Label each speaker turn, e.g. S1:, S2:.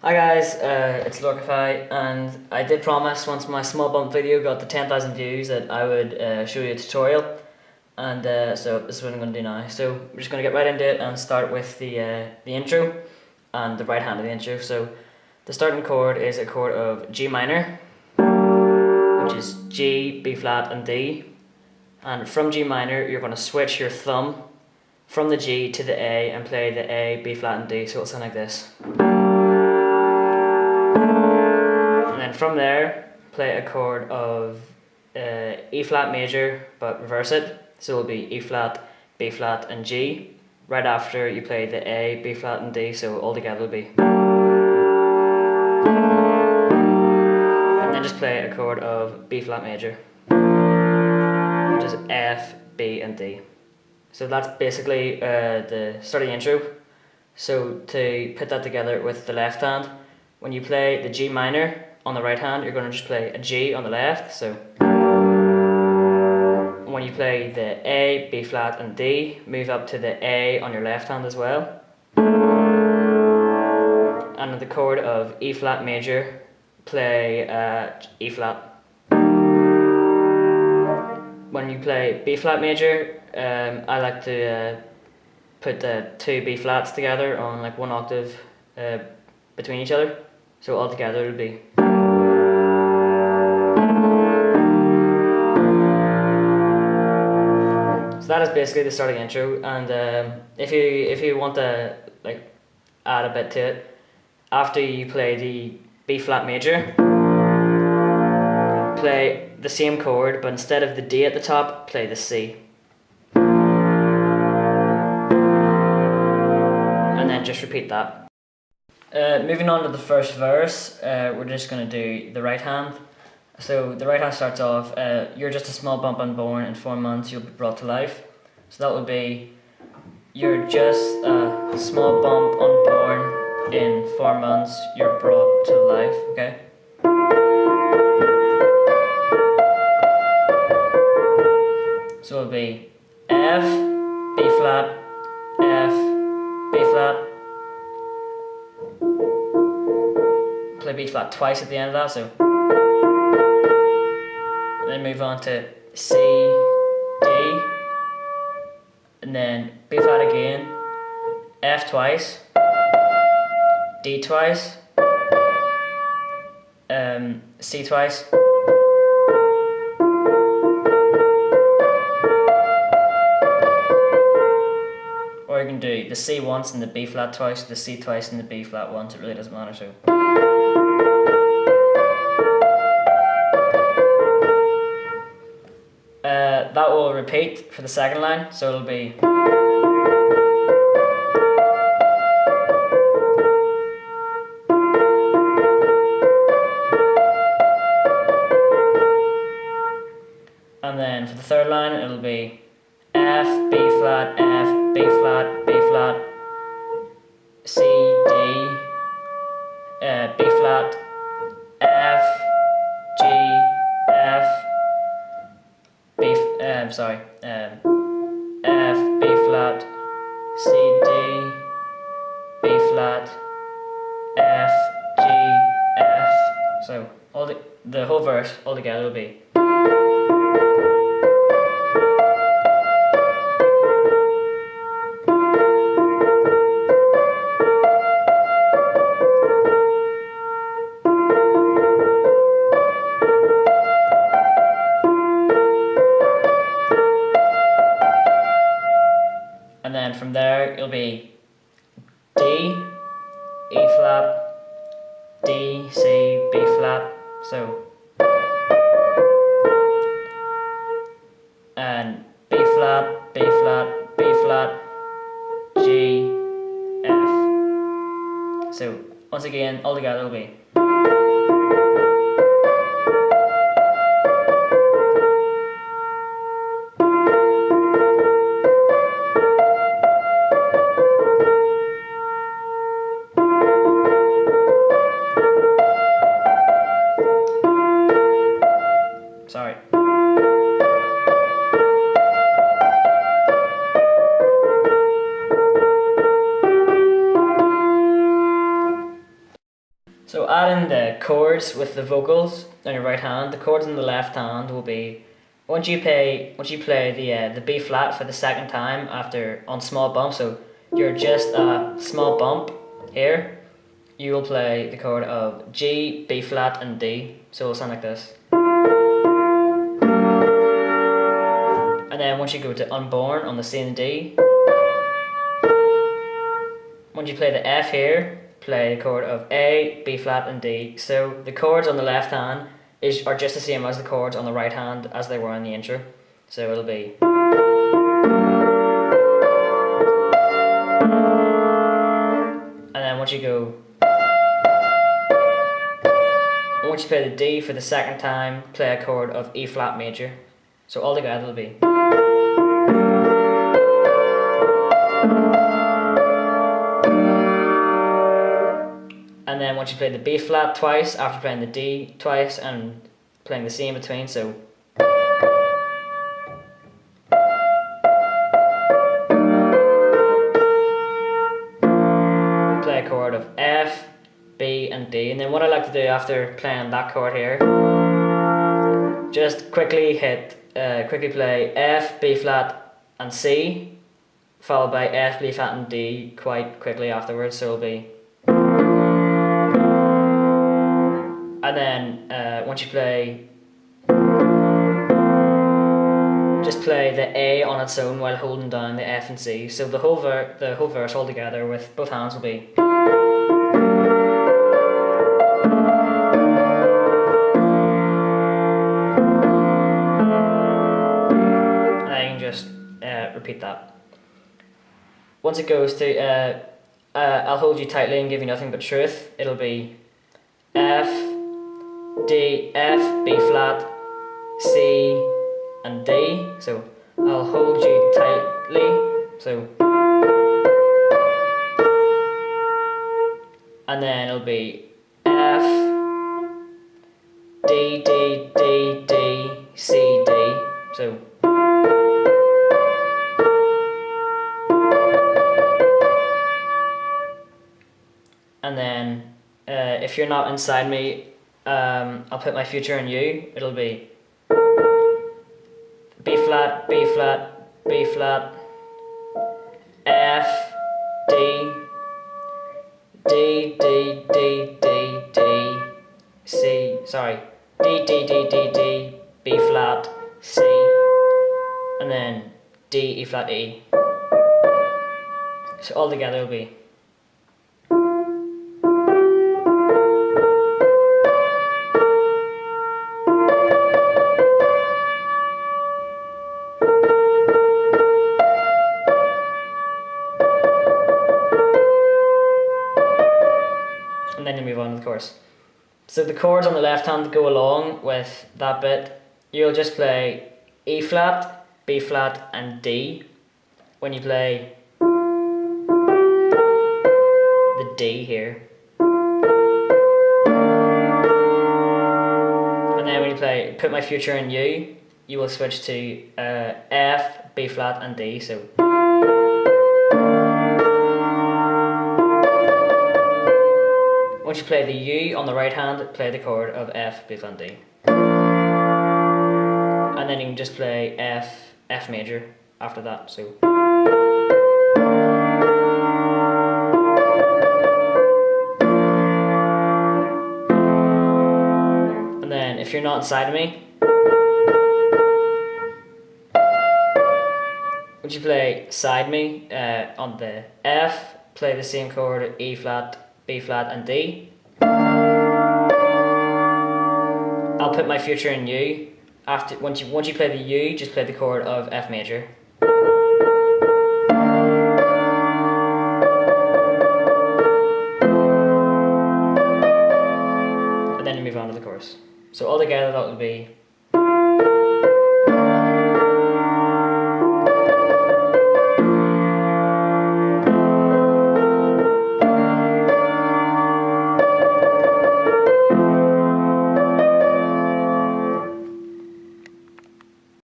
S1: Hi guys, it's Lorcify, and I did promise once my small bump video got to 10,000 views that I would show you a tutorial, and so this is what I'm going to do now. So we're just going to get right into it and start with the intro and the right hand of the intro. So the starting chord is a chord of G minor, which is G, B flat and D, and from G minor you're going to switch your thumb from the G to the A and play the A, B flat and D, so it'll sound like this. And then from there, play a chord of E flat major, but reverse it. So it'll be E flat, B flat, and G. Right after you play the A, B flat, and D, so all together will be. And then just play a chord of B flat major, which is F, B, and D. So that's basically the start of the intro. So to put that together with the left hand, when you play the G minor on the right hand, you're going to just play a G on the left. So when you play the A, B flat and D, move up to the A on your left hand as well. And the chord of E flat major, play E flat. When you play B flat major, I like to put the two B flats together on like one octave between each other. So all together it'll be. So that is basically the start of the intro, and if you want to like add a bit to it, after you play the B flat major, play the same chord, but instead of the D at the top, play the C. And then just repeat that. Moving on to the first verse, we're just going to do the right hand. So the right hand starts off, you're just a small bump unborn, in 4 months you'll be brought to life. So that would be, you're just a small bump unborn, in 4 months you're brought to life, okay? So it'll be F, B flat, F, B flat. Play B flat twice at the end of that, so. And then move on to C, D, and then B flat again, F twice, D twice, C twice, or you can do the C once and the B flat twice, the C twice and the B flat once, it really doesn't matter, so. That will repeat for the second line, so it'll be. And then for the third line, it'll be F, B flat, F, B flat, B flat, C, D, B flat, F, G, F, F, B flat, C, D, B flat, F, G, F. So all the whole verse all together will be. And then from there it'll be D, E flat, D, C, B flat, so, and B flat, B flat, B flat, G, F. So once again, all together it'll be. Sorry. So adding the chords with the vocals on your right hand, the chords on the left hand will be once you play the B flat for the second time after on small bump. So you're just a small bump here. You will play the chord of G, B flat, and D. So it'll sound like this. And then once you go to Unborn on the C and D, once you play the F here, play the chord of A, B flat, and D. So the chords on the left hand are just the same as the chords on the right hand as they were in the intro. So it'll be. And then once you play the D for the second time, play a chord of E flat major. So all together it'll be. And then once you play the B flat twice, after playing the D twice and playing the C in between, so. Play a chord of F, B, and D. And then what I like to do after playing that chord here, just quickly play F, B flat, and C, followed by F, B flat, and D quite quickly afterwards, so it'll be. And then once you play, just play the A on its own while holding down the F and C. So the whole verse all together with both hands will be. And I can just repeat that. Once it goes to I'll hold you tightly and give you nothing but truth, it'll be F, D, F, B flat, C, and D. So I'll hold you tightly. So, and then it'll be F, D, D, D, D, C, D. So. And then if you're not inside me, I'll put my future in you. It'll be B flat, B flat, B flat, F, D, D, D, D, D, D, C, sorry, D, D, D, D, D, B flat, C, and then D, E flat, E. So all together it'll be. And then you move on to the chorus. So the chords on the left hand go along with that bit. You'll just play E flat, B flat, and D when you play the D here. And then when you play Put My Future in You, you will switch to F, B flat, and D. So. Once you play the U on the right hand, play the chord of F, B flat, and D. And then you can just play F major after that. So. And then if you're not inside of me, would you play side me on the F, play the same chord, E flat, B flat, and D. I'll put my future in you. Once you play the U, just play the chord of F major. And then you move on to the chorus. So all together that would be.